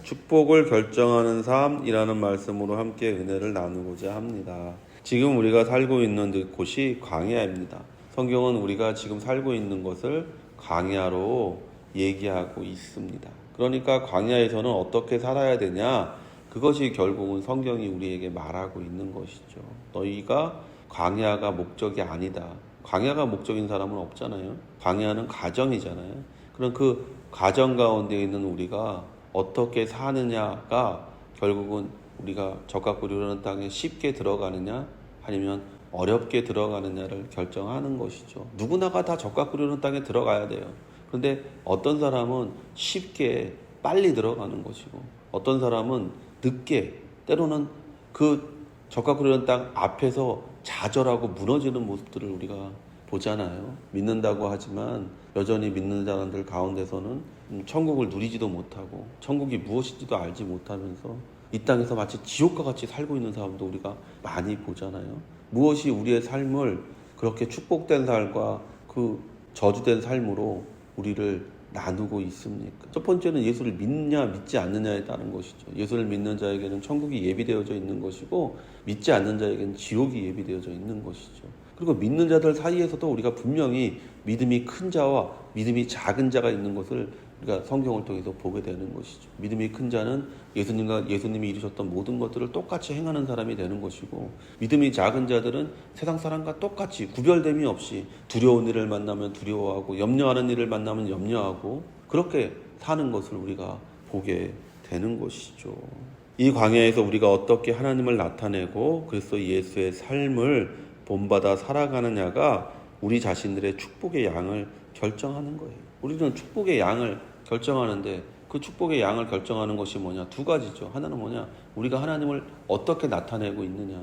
축복을 결정하는 삶이라는 말씀으로 함께 은혜를 나누고자 합니다. 지금 우리가 살고 있는 곳이 광야입니다. 성경은 우리가 지금 살고 있는 것을 광야로 얘기하고 있습니다. 그러니까 광야에서는 어떻게 살아야 되냐? 그것이 결국은 성경이 우리에게 말하고 있는 것이죠. 너희가 광야가 목적이 아니다. 광야가 목적인 사람은 없잖아요. 광야는 가정이잖아요. 그럼 그 가정 가운데 있는 우리가 어떻게 사느냐가 결국은 우리가 적과 꿀이라는 땅에 쉽게 들어가느냐 아니면 어렵게 들어가느냐를 결정하는 것이죠. 누구나가 다 적과 꿀이라는 땅에 들어가야 돼요. 그런데 어떤 사람은 쉽게 빨리 들어가는 것이고 어떤 사람은 늦게, 때로는 그 적과 꿀이라는 땅 앞에서 좌절하고 무너지는 모습들을 우리가 보잖아요. 믿는다고 하지만 여전히 믿는 사람들 가운데서는 천국을 누리지도 못하고 천국이 무엇인지도 알지 못하면서 이 땅에서 마치 지옥과 같이 살고 있는 사람도 우리가 많이 보잖아요. 무엇이 우리의 삶을 그렇게 축복된 삶과 그 저주된 삶으로 우리를 나누고 있습니까? 첫 번째는 예수를 믿냐 믿지 않느냐에 따른 것이죠. 예수를 믿는 자에게는 천국이 예비되어져 있는 것이고 믿지 않는 자에게는 지옥이 예비되어져 있는 것이죠. 그리고 믿는 자들 사이에서도 우리가 분명히 믿음이 큰 자와 믿음이 작은 자가 있는 것을 우리가 성경을 통해서 보게 되는 것이죠. 믿음이 큰 자는 예수님이 이루셨던 모든 것들을 똑같이 행하는 사람이 되는 것이고 믿음이 작은 자들은 세상 사람과 똑같이 구별됨이 없이 두려운 일을 만나면 두려워하고 염려하는 일을 만나면 염려하고 그렇게 사는 것을 우리가 보게 되는 것이죠. 이 광야에서 우리가 어떻게 하나님을 나타내고 그리스도 예수의 삶을 본받아 살아가느냐가 우리 자신들의 축복의 양을 결정하는 거예요. 우리는 축복의 양을 결정하는데 그 축복의 양을 결정하는 것이 뭐냐? 두 가지죠. 하나는 뭐냐? 우리가 하나님을 어떻게 나타내고 있느냐.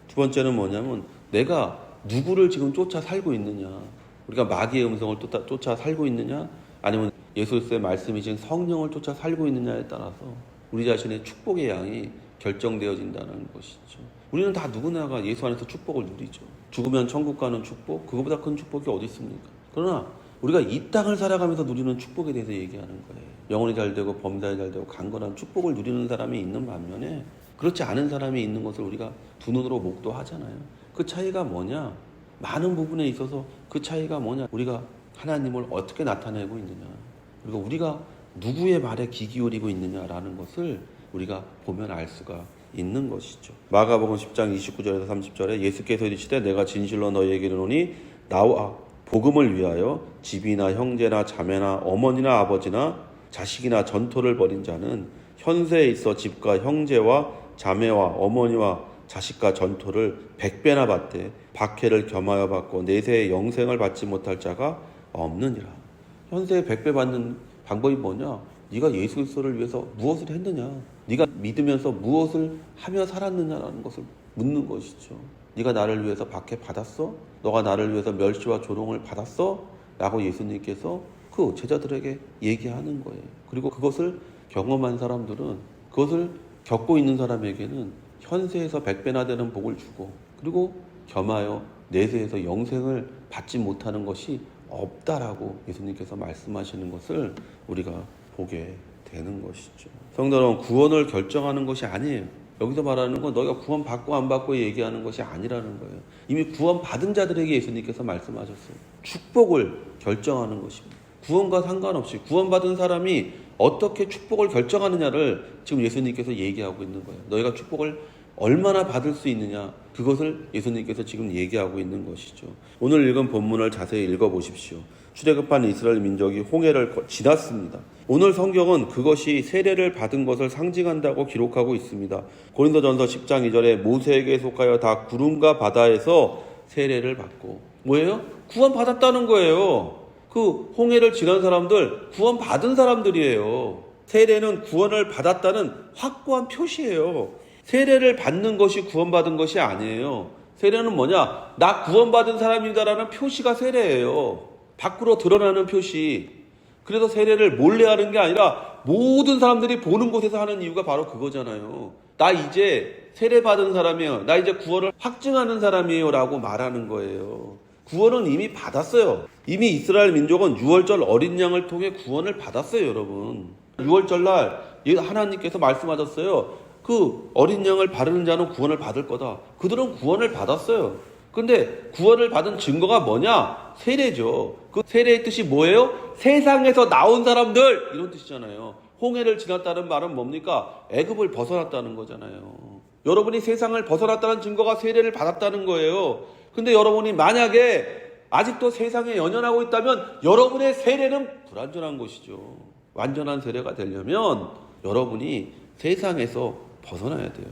두 번째는 뭐냐면 내가 누구를 지금 쫓아 살고 있느냐. 우리가 마귀의 음성을 쫓아 살고 있느냐 아니면 예수 그리스도의 말씀이신 성령을 쫓아 살고 있느냐에 따라서 우리 자신의 축복의 양이 결정되어진다는 것이죠. 우리는 다 누구나가 예수 안에서 축복을 누리죠. 죽으면 천국 가는 축복, 그거보다 큰 축복이 어디 있습니까? 그러나 우리가 이 땅을 살아가면서 누리는 축복에 대해서 얘기하는 거예요. 영혼이 잘 되고 범사에 잘 되고 강건한 축복을 누리는 사람이 있는 반면에 그렇지 않은 사람이 있는 것을 우리가 두 눈으로 목도하잖아요. 그 차이가 뭐냐? 많은 부분에 있어서 그 차이가 뭐냐? 우리가 하나님을 어떻게 나타내고 있느냐? 그리고 우리가 누구의 말에 귀 기울이고 있느냐라는 것을 우리가 보면 알 수가 있는 것이죠. 마가복음 10장 29절에서 30절에 예수께서 이르시되 내가 진실로 너희에게 이르노니 나와 복음을 위하여 집이나 형제나 자매나 어머니나 아버지나 자식이나 전토를 벌인 자는 현세에 있어 집과 형제와 자매와 어머니와 자식과 전토를 100배나 받되 박해를 겸하여 받고 내세의 영생을 받지 못할 자가 없느니라. 현세에 100배 받는 방법이 뭐냐? 네가 예수 그리스도를 위해서 무엇을 했느냐? 네가 믿으면서 무엇을 하며 살았느냐라는 것을 묻는 것이죠. 네가 나를 위해서 박해 받았어? 너가 나를 위해서 멸시와 조롱을 받았어? 라고 예수님께서 그 제자들에게 얘기하는 거예요. 그리고 그것을 경험한 사람들은 그것을 겪고 있는 사람에게는 현세에서 100배나 되는 복을 주고 그리고 겸하여 내세에서 영생을 받지 못하는 것이 없다라고 예수님께서 말씀하시는 것을 우리가 보게 되는 것이죠. 성도 여러분, 구원을 결정하는 것이 아니에요. 여기서 말하는 건 너희가 구원 받고 안 받고 얘기하는 것이 아니라는 거예요. 이미 구원 받은 자들에게 예수님께서 말씀하셨어요. 축복을 결정하는 것입니다. 구원과 상관없이 구원받은 사람이 어떻게 축복을 결정하느냐를 지금 예수님께서 얘기하고 있는 거예요. 너희가 축복을 얼마나 받을 수 있느냐, 그것을 예수님께서 지금 얘기하고 있는 것이죠. 오늘 읽은 본문을 자세히 읽어보십시오. 출애굽한 이스라엘 민족이 홍해를 지났습니다. 오늘 성경은 그것이 세례를 받은 것을 상징한다고 기록하고 있습니다. 고린도전서 10장 2절에 모세에게 속하여 다 구름과 바다에서 세례를 받고 뭐예요? 구원 받았다는 거예요. 그 홍해를 지난 사람들 구원 받은 사람들이에요. 세례는 구원을 받았다는 확고한 표시예요. 세례를 받는 것이 구원받은 것이 아니에요. 세례는 뭐냐? 나 구원받은 사람이다라는 표시가 세례예요. 밖으로 드러나는 표시. 그래서 세례를 몰래 하는 게 아니라 모든 사람들이 보는 곳에서 하는 이유가 바로 그거잖아요. 나 이제 세례 받은 사람이에요. 나 이제 구원을 확증하는 사람이에요 라고 말하는 거예요. 구원은 이미 받았어요. 이미 이스라엘 민족은 유월절 어린 양을 통해 구원을 받았어요, 여러분. 6월절날 하나님께서 말씀하셨어요. 그 어린 양을 바르는 자는 구원을 받을 거다. 그들은 구원을 받았어요. 근데 구원을 받은 증거가 뭐냐? 세례죠. 그 세례의 뜻이 뭐예요? 세상에서 나온 사람들, 이런 뜻이잖아요. 홍해를 지났다는 말은 뭡니까? 애굽을 벗어났다는 거잖아요. 여러분이 세상을 벗어났다는 증거가 세례를 받았다는 거예요. 근데 여러분이 만약에 아직도 세상에 연연하고 있다면 여러분의 세례는 불완전한 것이죠. 완전한 세례가 되려면 여러분이 세상에서 벗어나야 돼요.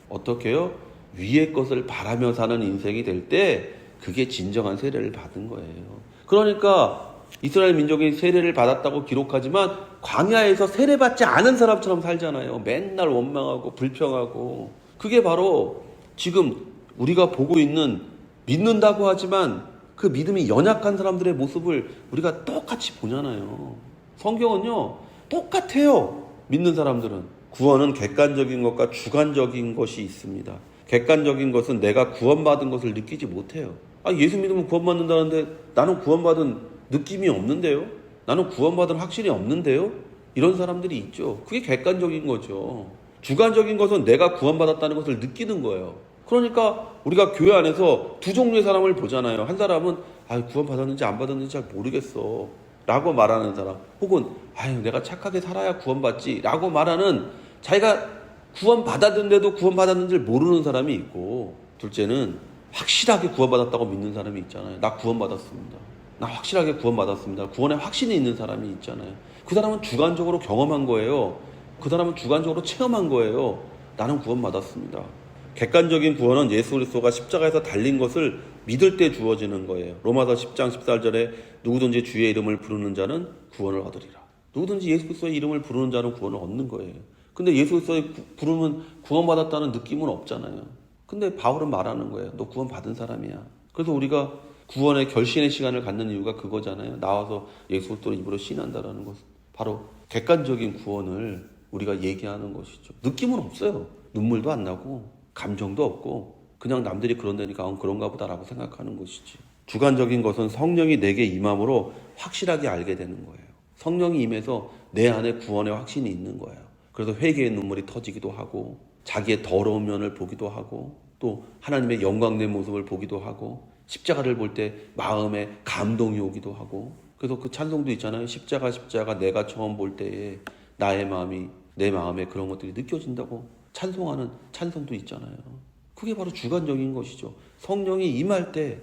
어떻게요? 위의 것을 바라며 사는 인생이 될 때 그게 진정한 세례를 받은 거예요. 그러니까 이스라엘 민족이 세례를 받았다고 기록하지만 광야에서 세례받지 않은 사람처럼 살잖아요. 맨날 원망하고 불평하고. 그게 바로 지금 우리가 보고 있는, 믿는다고 하지만 그 믿음이 연약한 사람들의 모습을 우리가 똑같이 보잖아요. 성경은요, 똑같아요. 믿는 사람들은. 구원은 객관적인 것과 주관적인 것이 있습니다. 객관적인 것은 내가 구원받은 것을 느끼지 못해요. 예수 믿으면 구원받는다는데 나는 구원받은 느낌이 없는데요? 나는 구원받은 확신이 없는데요? 이런 사람들이 있죠. 그게 객관적인 거죠. 주관적인 것은 내가 구원받았다는 것을 느끼는 거예요. 그러니까 우리가 교회 안에서 두 종류의 사람을 보잖아요. 한 사람은 구원받았는지 안 받았는지 잘 모르겠어 라고 말하는 사람, 혹은 내가 착하게 살아야 구원받지 라고 말하는, 자기가 구원받았는데도 구원받았는지를 모르는 사람이 있고, 둘째는 확실하게 구원받았다고 믿는 사람이 있잖아요. 나 구원받았습니다. 나 확실하게 구원받았습니다. 구원에 확신이 있는 사람이 있잖아요. 그 사람은 주관적으로 경험한 거예요. 그 사람은 주관적으로 체험한 거예요. 나는 구원받았습니다. 객관적인 구원은 예수 그리스도가 십자가에서 달린 것을 믿을 때 주어지는 거예요. 로마서 10장 14절에 누구든지 주의 이름을 부르는 자는 구원을 얻으리라. 누구든지 예수 그리스도의 이름을 부르는 자는 구원을 얻는 거예요. 근데 예수 그리스도의 부르면 구원받았다는 느낌은 없잖아요. 근데 바울은 말하는 거예요. 너 구원받은 사람이야. 그래서 우리가 구원의 결신의 시간을 갖는 이유가 그거잖아요. 나와서 예수 그리스도를 입으로 신한다라는 것은 바로 객관적인 구원을 우리가 얘기하는 것이죠. 느낌은 없어요. 눈물도 안 나고 감정도 없고 그냥 남들이 그런다니까 그런가 보다라고 생각하는 것이지. 주관적인 것은 성령이 내게 임함으로 확실하게 알게 되는 거예요. 성령이 임해서 내 안에 구원의 확신이 있는 거예요. 그래서 회개의 눈물이 터지기도 하고, 자기의 더러운 면을 보기도 하고, 또 하나님의 영광된 모습을 보기도 하고, 십자가를 볼 때 마음에 감동이 오기도 하고. 그래서 그 찬송도 있잖아요. 십자가 내가 처음 볼 때에 나의 마음이, 내 마음에 그런 것들이 느껴진다고 찬송하는 찬송도 있잖아요. 그게 바로 주관적인 것이죠. 성령이 임할 때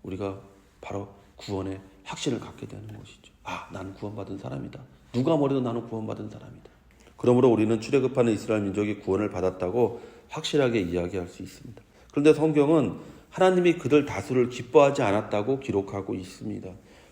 우리가 바로 구원의 확신을 갖게 되는 것이죠. 나는 구원받은 사람이다. 누가 뭐래도 나는 구원받은 사람이다. 그러므로 우리는 출애굽하는 이스라엘 민족이 구원을 받았다고 확실하게 이야기할 수 있습니다. 그런데 성경은 하나님이 그들 다수를 기뻐하지 않았다고 기록하고 있습니다.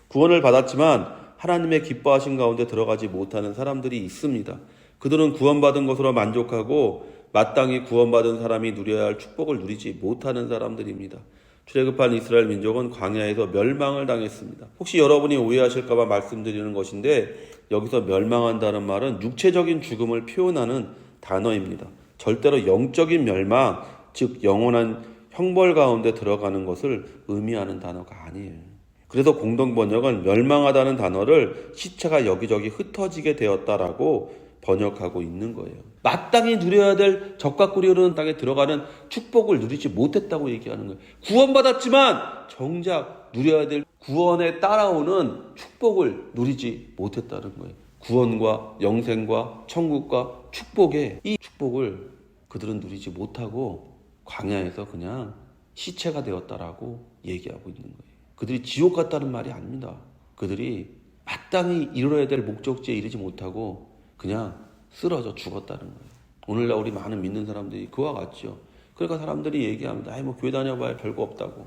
구원을 받았지만 하나님의 기뻐하신 가운데 들어가지 못하는 사람들이 있습니다. 그들은 구원받은 것으로 만족하고 마땅히 구원받은 사람이 누려야 할 축복을 누리지 못하는 사람들입니다. 출애굽한 이스라엘 민족은 광야에서 멸망을 당했습니다. 혹시 여러분이 오해하실까 봐 말씀드리는 것인데, 여기서 멸망한다는 말은 육체적인 죽음을 표현하는 단어입니다. 절대로 영적인 멸망, 즉 영원한 형벌 가운데 들어가는 것을 의미하는 단어가 아니에요. 그래서 공동번역은 멸망하다는 단어를 시체가 여기저기 흩어지게 되었다라고 번역하고 있는 거예요. 마땅히 누려야 될 적과 꿀이 흐르는 땅에 들어가는 축복을 누리지 못했다고 얘기하는 거예요. 구원받았지만 정작 누려야 될 구원에 따라오는 축복을 누리지 못했다는 거예요. 구원과 영생과 천국과 축복의 이 축복을 그들은 누리지 못하고 광야에서 그냥 시체가 되었다라고 얘기하고 있는 거예요. 그들이 지옥 갔다는 말이 아닙니다. 그들이 마땅히 이루어야 될 목적지에 이르지 못하고 그냥 쓰러져 죽었다는 거예요. 오늘날 우리 많은 믿는 사람들이 그와 같죠. 그러니까 사람들이 얘기합니다. 교회 다녀봐야 별거 없다고.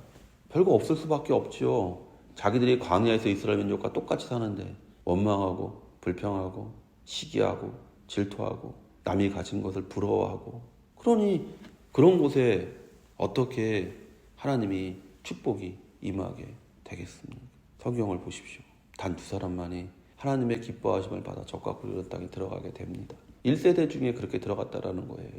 별거 없을 수밖에 없죠. 자기들이 광야에서 이스라엘 민족과 똑같이 사는데 원망하고 불평하고 시기하고 질투하고 남이 가진 것을 부러워하고, 그러니 그런 곳에 어떻게 하나님이 축복이 임하게 되겠습니까? 성경을 보십시오. 단 두 사람만이 하나님의 기뻐하심을 받아 적과 꿀이는 땅에 들어가게 됩니다. 1세대 중에 그렇게 들어갔다라는 거예요.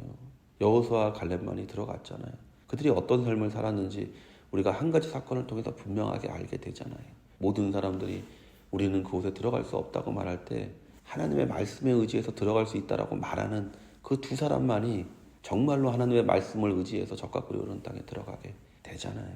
여호수아와 갈렙만이 들어갔잖아요. 그들이 어떤 삶을 살았는지 우리가 한 가지 사건을 통해서 분명하게 알게 되잖아요. 모든 사람들이 우리는 그곳에 들어갈 수 없다고 말할 때 하나님의 말씀에 의지해서 들어갈 수 있다라고 말하는 그 두 사람만이 정말로 하나님의 말씀을 의지해서 적과 꿀이 흐르는 땅에 들어가게 되잖아요.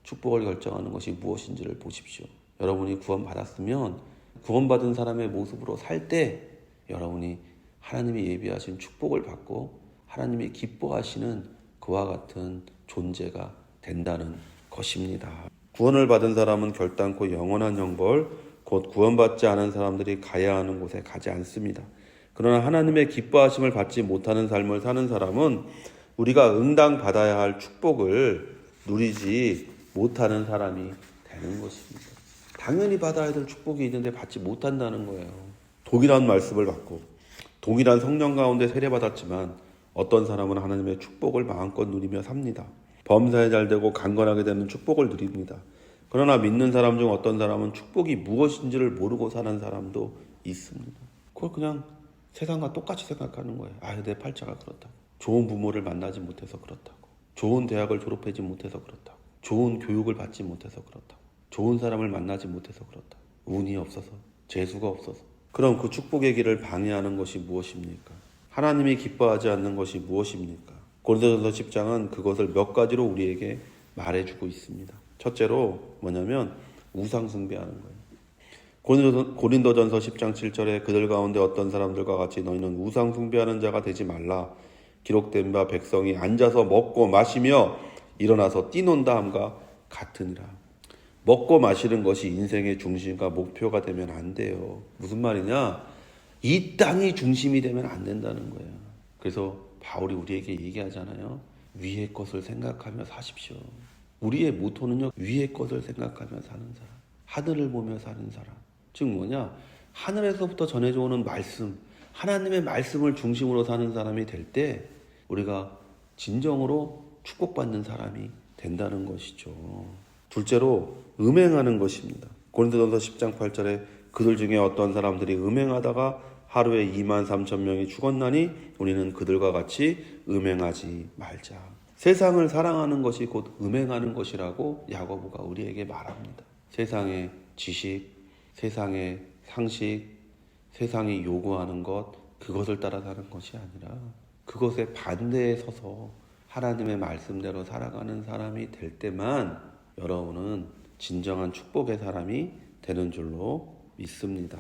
축복을 결정하는 것이 무엇인지를 보십시오. 여러분이 구원받았으면 구원받은 사람의 모습으로 살 때 여러분이 하나님이 예비하신 축복을 받고 하나님이 기뻐하시는 그와 같은 존재가 된다는 것입니다. 구원을 받은 사람은 결단코 영원한 형벌, 곧 구원받지 않은 사람들이 가야 하는 곳에 가지 않습니다. 그러나 하나님의 기뻐하심을 받지 못하는 삶을 사는 사람은 우리가 응당 받아야 할 축복을 누리지 못하는 사람이 되는 것입니다. 당연히 받아야 될 축복이 있는데 받지 못한다는 거예요. 동일한 말씀을 받고 동일한 성령 가운데 세례받았지만 어떤 사람은 하나님의 축복을 마음껏 누리며 삽니다. 범사에 잘되고 강건하게 되는 축복을 누립니다. 그러나 믿는 사람 중 어떤 사람은 축복이 무엇인지를 모르고 사는 사람도 있습니다. 그걸 그냥 세상과 똑같이 생각하는 거예요. 내 팔자가 그렇다고. 좋은 부모를 만나지 못해서 그렇다고. 좋은 대학을 졸업하지 못해서 그렇다고. 좋은 교육을 받지 못해서 그렇다고. 좋은 사람을 만나지 못해서 그렇다고. 운이 없어서, 재수가 없어서. 그럼 그 축복의 길을 방해하는 것이 무엇입니까? 하나님이 기뻐하지 않는 것이 무엇입니까? 고린도전서 10장은 그것을 몇 가지로 우리에게 말해주고 있습니다. 첫째로 뭐냐면 우상 숭배하는 거예요. 고린도전서 10장 7절에 그들 가운데 어떤 사람들과 같이 너희는 우상 숭배하는 자가 되지 말라. 기록된 바 백성이 앉아서 먹고 마시며 일어나서 뛰논다 함과 같으니라. 먹고 마시는 것이 인생의 중심과 목표가 되면 안 돼요. 무슨 말이냐? 이 땅이 중심이 되면 안 된다는 거예요. 그래서 바울이 우리에게 얘기하잖아요. 위의 것을 생각하며 사십시오. 우리의 모토는요, 위의 것을 생각하며 사는 사람, 하늘을 보며 사는 사람. 즉 뭐냐? 하늘에서부터 전해져 오는 말씀, 하나님의 말씀을 중심으로 사는 사람이 될 때 우리가 진정으로 축복받는 사람이 된다는 것이죠. 둘째로 음행하는 것입니다. 고린도전서 10장 8절에 그들 중에 어떤 사람들이 음행하다가 하루에 23,000명이 죽었나니 우리는 그들과 같이 음행하지 말자. 세상을 사랑하는 것이 곧 음행하는 것이라고 야고보가 우리에게 말합니다. 세상의 지식, 세상의 상식, 세상이 요구하는 것, 그것을 따라 사는 것이 아니라 그것에 반대에 서서 하나님의 말씀대로 살아가는 사람이 될 때만 여러분은 진정한 축복의 사람이 되는 줄로 믿습니다.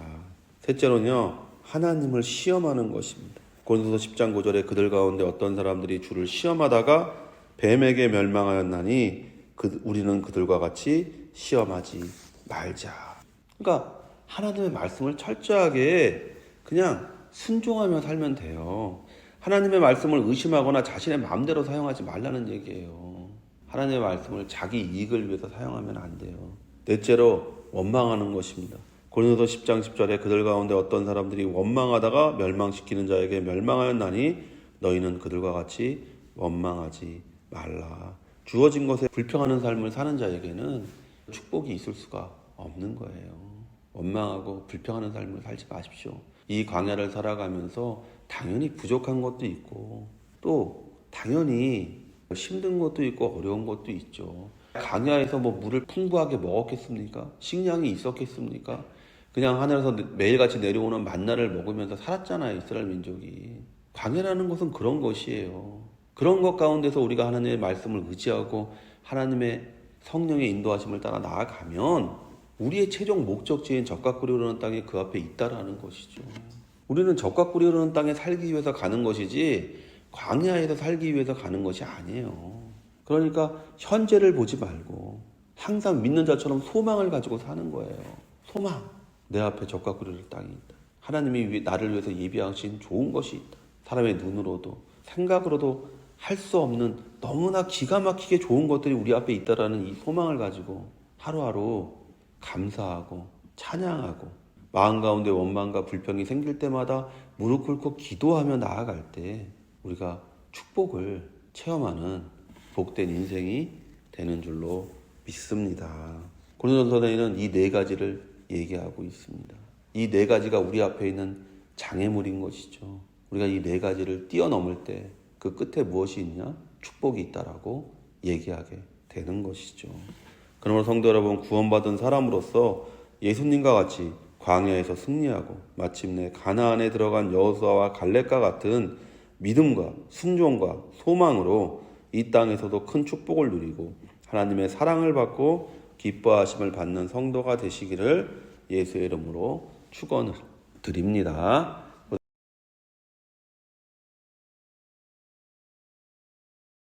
셋째로는요, 하나님을 시험하는 것입니다. 고린도서 10장 9절에 그들 가운데 어떤 사람들이 주를 시험하다가 뱀에게 멸망하였나니 우리는 그들과 같이 시험하지 말자. 그러니까 하나님의 말씀을 철저하게 그냥 순종하며 살면 돼요. 하나님의 말씀을 의심하거나 자신의 마음대로 사용하지 말라는 얘기예요. 하나님의 말씀을 자기 이익을 위해서 사용하면 안 돼요. 넷째로 원망하는 것입니다. 고린도서 10장 10절에 그들 가운데 어떤 사람들이 원망하다가 멸망시키는 자에게 멸망하였나니 너희는 그들과 같이 원망하지 말라. 주어진 것에 불평하는 삶을 사는 자에게는 축복이 있을 수가 없는 거예요. 원망하고 불평하는 삶을 살지 마십시오. 이 광야를 살아가면서 당연히 부족한 것도 있고 또 당연히 힘든 것도 있고 어려운 것도 있죠. 광야에서 물을 풍부하게 먹었겠습니까? 식량이 있었겠습니까? 그냥 하늘에서 매일같이 내려오는 만나를 먹으면서 살았잖아요, 이스라엘 민족이. 광야라는 것은 그런 것이에요. 그런 것 가운데서 우리가 하나님의 말씀을 의지하고 하나님의 성령의 인도하심을 따라 나아가면 우리의 최종 목적지인 젖과 꿀이 흐르는 땅이 그 앞에 있다라는 것이죠. 우리는 젖과 꿀이 흐르는 땅에 살기 위해서 가는 것이지 광야에서 살기 위해서 가는 것이 아니에요. 그러니까 현재를 보지 말고 항상 믿는 자처럼 소망을 가지고 사는 거예요. 소망. 내 앞에 젖과 꿀이 흐르는 땅이 있다. 하나님이 나를 위해서 예비하신 좋은 것이 있다. 사람의 눈으로도 생각으로도 할 수 없는 너무나 기가 막히게 좋은 것들이 우리 앞에 있다라는 이 소망을 가지고 하루하루 감사하고 찬양하고 마음 가운데 원망과 불평이 생길 때마다 무릎 꿇고 기도하며 나아갈 때 우리가 축복을 체험하는 복된 인생이 되는 줄로 믿습니다. 고린도전서에는 이 네 가지를 얘기하고 있습니다. 이 네 가지가 우리 앞에 있는 장애물인 것이죠. 우리가 이 네 가지를 뛰어넘을 때 그 끝에 무엇이 있냐? 축복이 있다라고 얘기하게 되는 것이죠. 그러므로 성도 여러분, 구원받은 사람으로서 예수님과 같이 광야에서 승리하고 마침내 가나안에 들어간 여호수아와 갈렙과 같은 믿음과 순종과 소망으로 이 땅에서도 큰 축복을 누리고 하나님의 사랑을 받고 기뻐하심을 받는 성도가 되시기를 예수의 이름으로 축원을 드립니다.